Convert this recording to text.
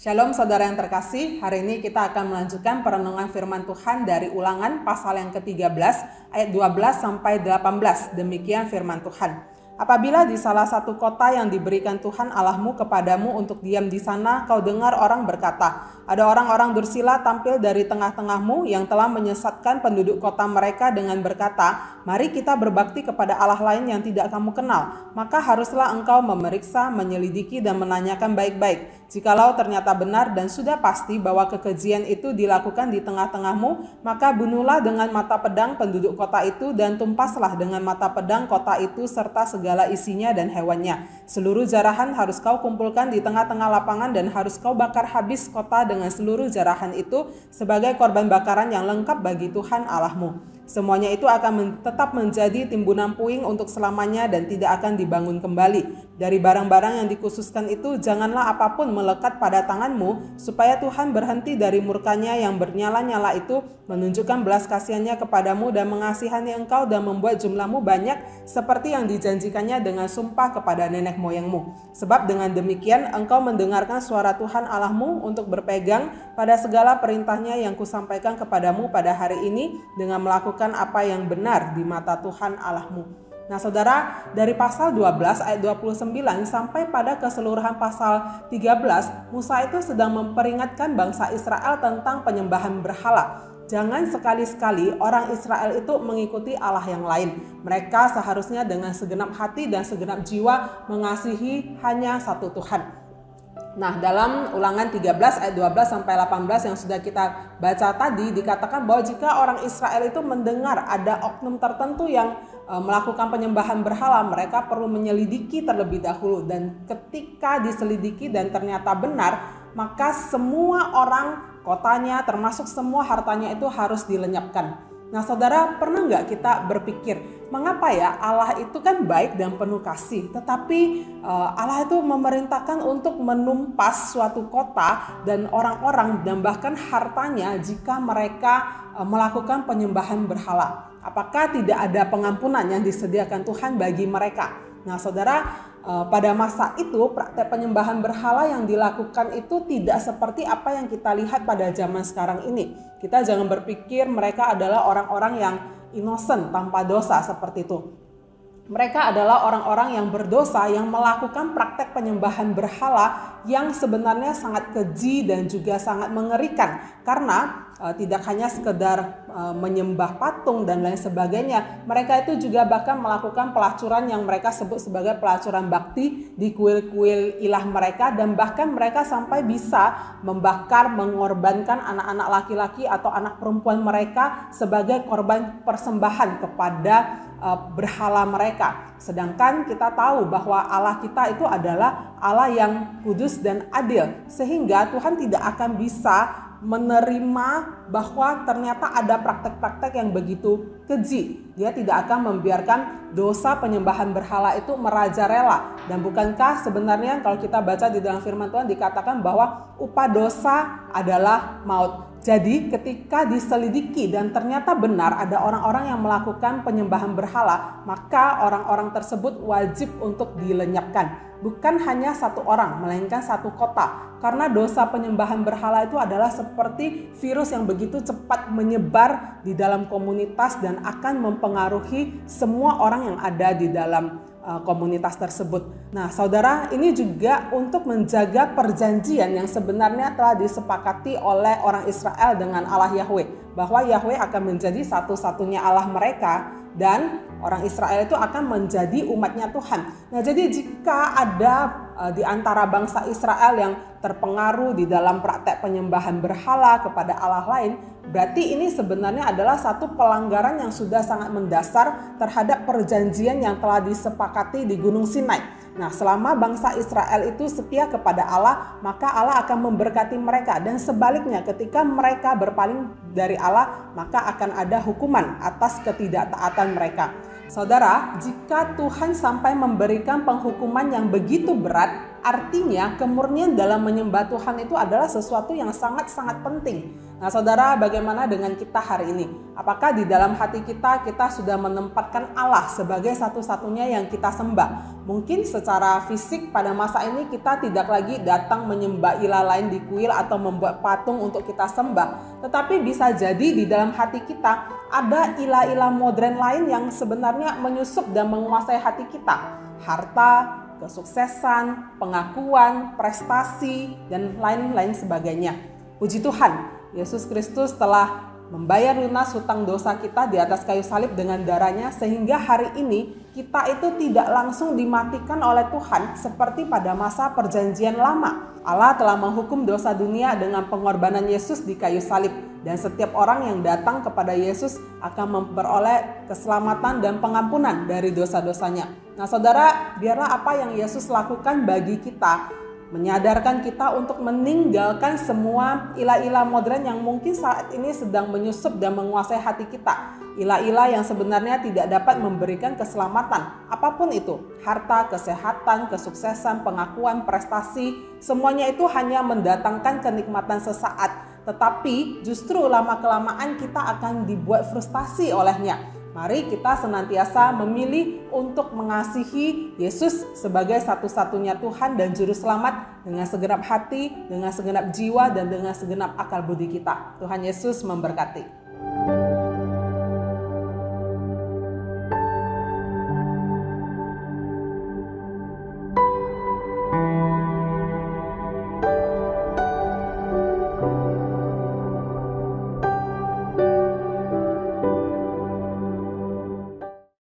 Shalom saudara yang terkasih, hari ini kita akan melanjutkan perenungan firman Tuhan dari Ulangan pasal yang ke-13 ayat 12 sampai 18. Demikian firman Tuhan. Apabila di salah satu kota yang diberikan Tuhan Allahmu kepadamu untuk diam di sana, kau dengar orang berkata, ada orang-orang dursila tampil dari tengah-tengahmu yang telah menyesatkan penduduk kota mereka dengan berkata, mari kita berbakti kepada Allah lain yang tidak kamu kenal. Maka haruslah engkau memeriksa, menyelidiki dan menanyakan baik-baik. Jikalau ternyata benar dan sudah pasti bahwa kekejian itu dilakukan di tengah-tengahmu, maka bunuhlah dengan mata pedang penduduk kota itu dan tumpaslah dengan mata pedang kota itu serta segala isinya dan hewannya. Seluruh jarahan harus kau kumpulkan di tengah-tengah lapangan dan harus kau bakar habis kota dengan seluruh jarahan itu sebagai korban bakaran yang lengkap bagi Tuhan Allahmu. Semuanya itu akan tetap menjadi timbunan puing untuk selamanya dan tidak akan dibangun kembali. Dari barang-barang yang dikhususkan itu janganlah apapun melekat pada tanganmu, supaya Tuhan berhenti dari murkanya yang bernyala-nyala itu, menunjukkan belas kasihannya kepadamu dan mengasihani engkau dan membuat jumlahmu banyak seperti yang dijanjikannya dengan sumpah kepada nenek moyangmu. Sebab dengan demikian engkau mendengarkan suara Tuhan Allahmu untuk berpegang pada segala perintahnya yang kusampaikan kepadamu pada hari ini dengan melakukan apa yang benar di mata Tuhan Allahmu. Nah saudara, dari pasal 12 ayat 29 sampai pada keseluruhan pasal 13, Musa itu sedang memperingatkan bangsa Israel tentang penyembahan berhala. Jangan sekali-sekali orang Israel itu mengikuti Allah yang lain. Mereka seharusnya dengan segenap hati dan segenap jiwa mengasihi hanya satu Tuhan. Nah, dalam Ulangan 13 ayat 12 sampai 18 yang sudah kita baca tadi dikatakan bahwa jika orang Israel itu mendengar ada oknum tertentu yang melakukan penyembahan berhala, mereka perlu menyelidiki terlebih dahulu, dan ketika diselidiki dan ternyata benar, maka semua orang kotanya termasuk semua hartanya itu harus dilenyapkan. Nah saudara, pernah nggak kita berpikir, mengapa ya Allah itu kan baik dan penuh kasih, tetapi Allah itu memerintahkan untuk menumpas suatu kota dan orang-orang dan bahkan hartanya jika mereka melakukan penyembahan berhala. Apakah tidak ada pengampunan yang disediakan Tuhan bagi mereka? Nah saudara, pada masa itu praktek penyembahan berhala yang dilakukan itu tidak seperti apa yang kita lihat pada zaman sekarang ini. Kita jangan berpikir mereka adalah orang-orang yang innocent, tanpa dosa seperti itu. Mereka adalah orang-orang yang berdosa yang melakukan praktek penyembahan berhala yang sebenarnya sangat keji dan juga sangat mengerikan, karena tidak hanya sekedar menyembah patung dan lain sebagainya. Mereka itu juga bahkan melakukan pelacuran yang mereka sebut sebagai pelacuran bakti di kuil-kuil ilah mereka, dan bahkan mereka sampai bisa membakar, mengorbankan anak-anak laki-laki atau anak perempuan mereka sebagai korban persembahan kepada berhala mereka. Sedangkan kita tahu bahwa Allah kita itu adalah Allah yang kudus dan adil, sehingga Tuhan tidak akan bisa menerima bahwa ternyata ada praktek-praktek yang begitu keji. Dia tidak akan membiarkan dosa penyembahan berhala itu merajalela. Dan bukankah sebenarnya kalau kita baca di dalam firman Tuhan dikatakan bahwa upah dosa adalah maut. Jadi ketika diselidiki dan ternyata benar ada orang-orang yang melakukan penyembahan berhala, maka orang-orang tersebut wajib untuk dilenyapkan. Bukan hanya satu orang, melainkan satu kota. Karena dosa penyembahan berhala itu adalah seperti virus yang begitu cepat menyebar di dalam komunitas dan akan mempengaruhi semua orang yang ada di dalam komunitas tersebut. Nah saudara, ini juga untuk menjaga perjanjian yang sebenarnya telah disepakati oleh orang Israel dengan Allah Yahweh, bahwa Yahweh akan menjadi satu-satunya Allah mereka dan orang Israel itu akan menjadi umatnya Tuhan. Nah jadi jika ada di antara bangsa Israel yang terpengaruh di dalam praktek penyembahan berhala kepada Allah lain, berarti ini sebenarnya adalah satu pelanggaran yang sudah sangat mendasar terhadap perjanjian yang telah disepakati di Gunung Sinai. Nah, selama bangsa Israel itu setia kepada Allah, maka Allah akan memberkati mereka. Dan sebaliknya, ketika mereka berpaling dari Allah, maka akan ada hukuman atas ketidaktaatan mereka. Saudara, jika Tuhan sampai memberikan penghukuman yang begitu berat artinya kemurnian dalam menyembah Tuhan itu adalah sesuatu yang sangat-sangat penting. Nah saudara, bagaimana dengan kita hari ini? Apakah di dalam hati kita sudah menempatkan Allah sebagai satu-satunya yang kita sembah? Mungkin secara fisik pada masa ini kita tidak lagi datang menyembah ilah lain di kuil atau membuat patung untuk kita sembah. Tetapi bisa jadi di dalam hati kita ada ilah-ilah modern lain yang sebenarnya menyusup dan menguasai hati kita. Harta, kesuksesan, pengakuan, prestasi, dan lain-lain sebagainya. Puji Tuhan, Yesus Kristus telah membayar lunas hutang dosa kita di atas kayu salib dengan darahnya, sehingga hari ini kita itu tidak langsung dimatikan oleh Tuhan seperti pada masa perjanjian lama. Allah telah menghukum dosa dunia dengan pengorbanan Yesus di kayu salib, dan setiap orang yang datang kepada Yesus akan memperoleh keselamatan dan pengampunan dari dosa-dosanya. Nah saudara, biarlah apa yang Yesus lakukan bagi kita menyadarkan kita untuk meninggalkan semua ilah-ilah modern yang mungkin saat ini sedang menyusup dan menguasai hati kita. Ilah-ilah yang sebenarnya tidak dapat memberikan keselamatan, apapun itu, harta, kesehatan, kesuksesan, pengakuan, prestasi, semuanya itu hanya mendatangkan kenikmatan sesaat, tetapi justru lama-kelamaan kita akan dibuat frustasi olehnya. Mari kita senantiasa memilih untuk mengasihi Yesus sebagai satu-satunya Tuhan dan Juru Selamat dengan segenap hati, dengan segenap jiwa, dan dengan segenap akal budi kita. Tuhan Yesus memberkati.